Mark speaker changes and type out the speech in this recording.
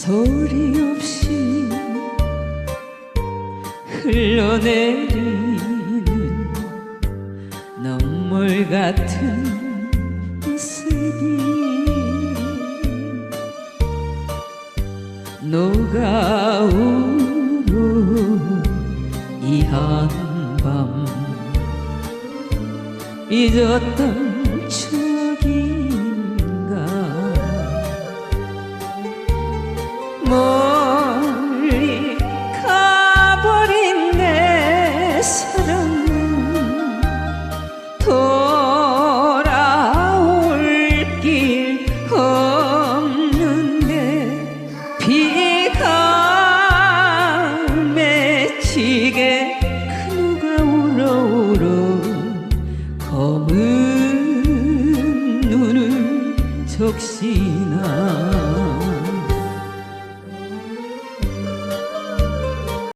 Speaker 1: 소리 없이 흘러내리는 눈물 같은 이슬이 녹아오는 이 한밤 잊었던 추억인가 멀리 가버린 내 사랑은 돌아올 길 없는데 비가 맺히게 그 누가 울어울어 검은 눈을 적시나